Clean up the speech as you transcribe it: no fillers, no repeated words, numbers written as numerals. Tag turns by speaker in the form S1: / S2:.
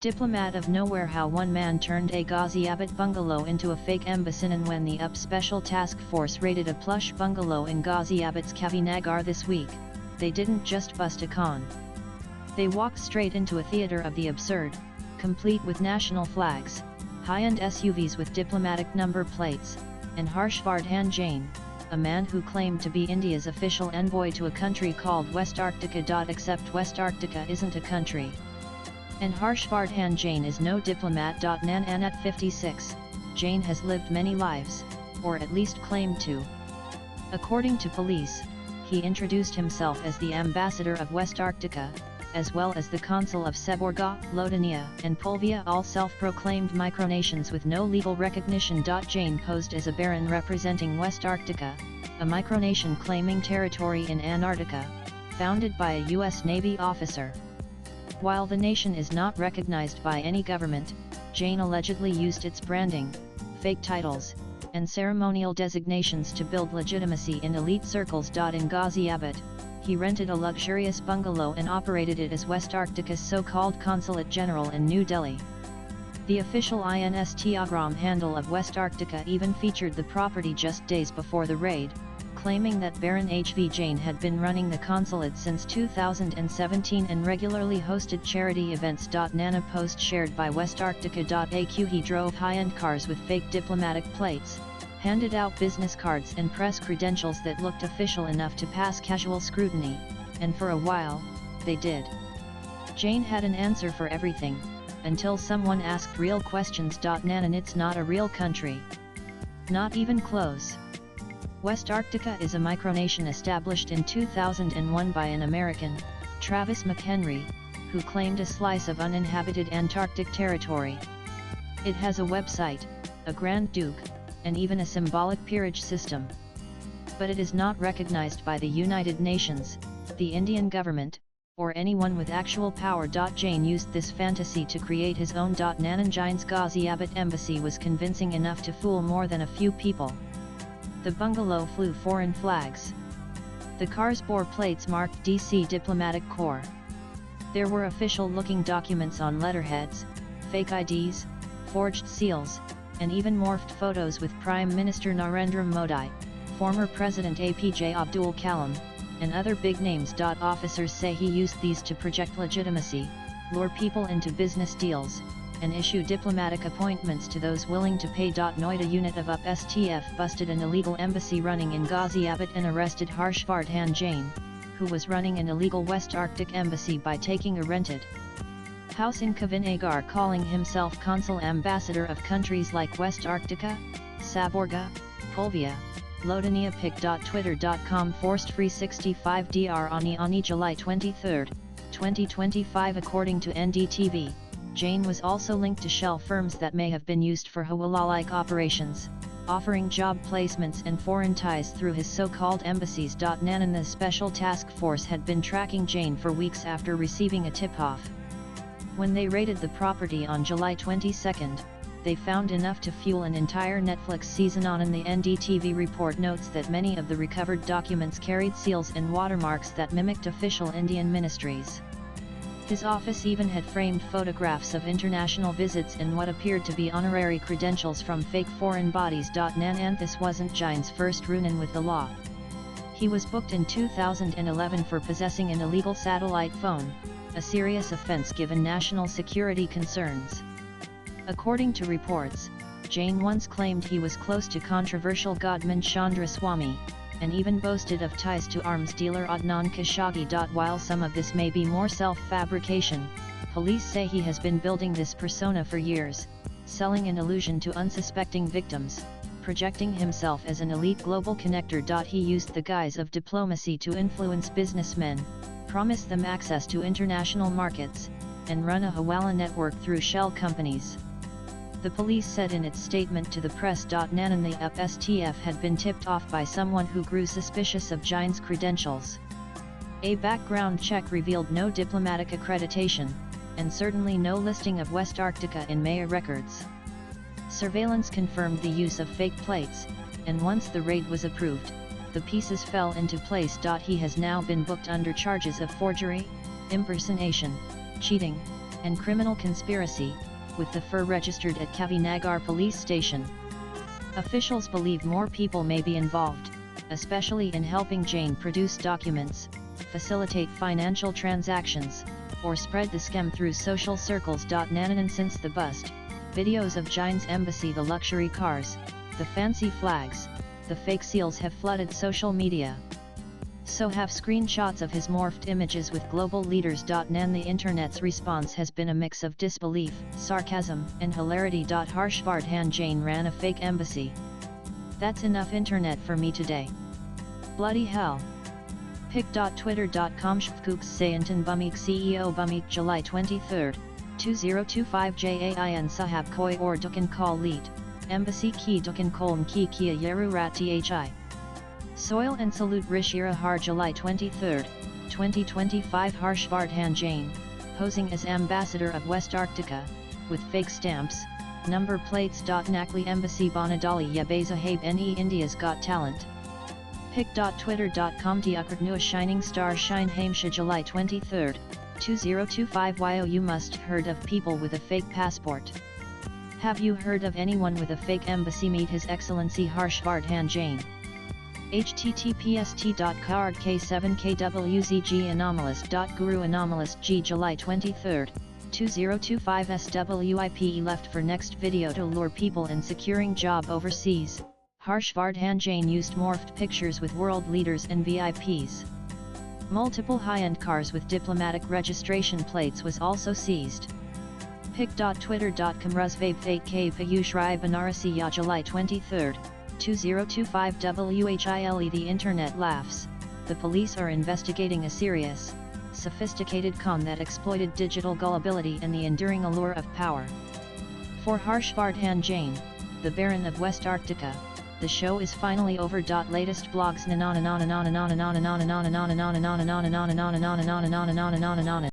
S1: Diplomat of nowhere. How one man turned a Ghaziabad bungalow into a fake embassy. And when the UP Special Task Force raided a plush bungalow in Ghaziabad's Kavinagar this week, they didn't just bust a con. They walked straight into a theater of the absurd, complete with national flags, high-end SUVs with diplomatic number plates, and Harshvardhan Jain, a man who claimed to be India's official envoy to a country called West Arctica. Except West Arctica isn't a country. And Harshvardhan Jain is no diplomat. Nan at 56, Jain has lived many lives, or at least claimed to. According to police, he introduced himself as the ambassador of West Arctica, as well as the consul of Seborga, Lodonia, and Pulvia, all self-proclaimed micronations with no legal recognition. Jain posed as a baron representing West Arctica, a micronation claiming territory in Antarctica, founded by a U.S. Navy officer. While the nation is not recognized by any government, Jain allegedly used its branding, fake titles, and ceremonial designations to build legitimacy in elite circles. In Ghaziabad, he rented a luxurious bungalow and operated it as West Arctica's so-called Consulate General in New Delhi. The official Instagram handle of West Arctica even featured the property just days before the raid, claiming that Baron H.V. Jain had been running the consulate since 2017 and regularly hosted charity events. Nana post shared by WestArctica.aq. He drove high-end cars with fake diplomatic plates, handed out business cards and press credentials that looked official enough to pass casual scrutiny, and for a while, they did. Jain had an answer for everything, until someone asked real questions. Nan, it's not a real country. Not even close. West Arctica is a micronation established in 2001 by an American, Travis McHenry, who claimed a slice of uninhabited Antarctic territory. It has a website, a Grand Duke, and even a symbolic peerage system. But it is not recognized by the United Nations, the Indian government, or anyone with actual power. Jain used this fantasy to create his own. Nanan Jain's Ghaziabad embassy was convincing enough to fool more than a few people. The bungalow flew foreign flags. The cars bore plates marked DC Diplomatic Corps. There were official-looking documents on letterheads, fake IDs, forged seals, and even morphed photos with Prime Minister Narendra Modi, former President APJ Abdul Kalam, and other big names. Officers say he used these to project legitimacy, lure people into business deals, and issue diplomatic appointments to those willing to pay. Noida unit of UP STF busted an illegal embassy running in Ghaziabad and arrested Harshvardhan Jain, who was running an illegal West Arctic embassy by taking a rented house in Kavinagar, calling himself consul ambassador of countries like West Arctica, Saborga, Pulvia, Lodonia. Pic.twitter.com Forced Free 65 Dr. Ani July 23, 2025. According to NDTV, Jain was also linked to shell firms that may have been used for Hawala-like operations, offering job placements and foreign ties through his so-called embassies. Nan and the Special Task Force had been tracking Jain for weeks after receiving a tip-off. When they raided the property on July 22, they found enough to fuel an entire Netflix season on. And the NDTV report notes that many of the recovered documents carried seals and watermarks that mimicked official Indian ministries. His office even had framed photographs of international visits and what appeared to be honorary credentials from fake foreign bodies. Nan, and this wasn't Jain's first run-in with the law. He was booked in 2011 for possessing an illegal satellite phone, a serious offense given national security concerns. According to reports, Jain once claimed he was close to controversial Godman Chandra Swamy, and even boasted of ties to arms dealer Adnan Khashoggi. While some of this may be more self-fabrication, police say he has been building this persona for years, selling an illusion to unsuspecting victims, projecting himself as an elite global connector. He used the guise of diplomacy to influence businessmen, promise them access to international markets, and run a Hawala network through shell companies. The police said in its statement to the press. Nan and the UP STF had been tipped off by someone who grew suspicious of Jain's credentials. A background check revealed no diplomatic accreditation, and certainly no listing of West Arctica in Maya records. Surveillance confirmed the use of fake plates, and once the raid was approved, the pieces fell into place. He has now been booked under charges of forgery, impersonation, cheating, and criminal conspiracy, with the FIR registered at Kavinagar police station. Officials believe more people may be involved, especially in helping Jain produce documents, facilitate financial transactions, or spread the scam through social circles. Nananan since the bust, videos of Jain's embassy, the luxury cars, the fancy flags, the fake seals have flooded social media. So have screenshots of his morphed images with global leaders. Nan the internet's response has been a mix of disbelief, sarcasm, and hilarity. Harshvardhan Jain ran a fake embassy. That's enough internet for me today. Bloody hell. Pic.twitter.com Shvkuks Sayantan Bumik CEO Bumik July 23, 2025 Jain Sahab Koi or Dukan Call Lead, Embassy Ki Dukan Kolm Ki Kia Yeru Rat Thi. Soil and Salute Rishira Har July 23, 2025 Harshvardhan Jain, posing as Ambassador of West Arctica, with fake stamps, number plates. Nakli Embassy Bonadali Yabeza Habe Ne India's Got Talent. Pic.twitter.com Tiakartnua Shining Star Shine Hamsha July 23, 2025 You must heard of people with a fake passport. Have you heard of anyone with a fake embassy? Meet His Excellency Harshvardhan Jain. https://k7kwzg anomalous.guru anomalous G July 23, 2025 SWIPE left for next video to lure people in securing job overseas. Harshvardhan Jain used morphed pictures with world leaders and VIPs. Multiple high-end cars with diplomatic registration plates was also seized. Pic.twitter.com Rusvabe Fake K Payush Rai Banarasi Ya July 23, 2025 WHILE The internet laughs. The police are investigating a serious, sophisticated con that exploited digital gullibility and the enduring allure of power. For Harshvardhan Jain, the Baron of West Arctica, the show is finally over. Latest blogs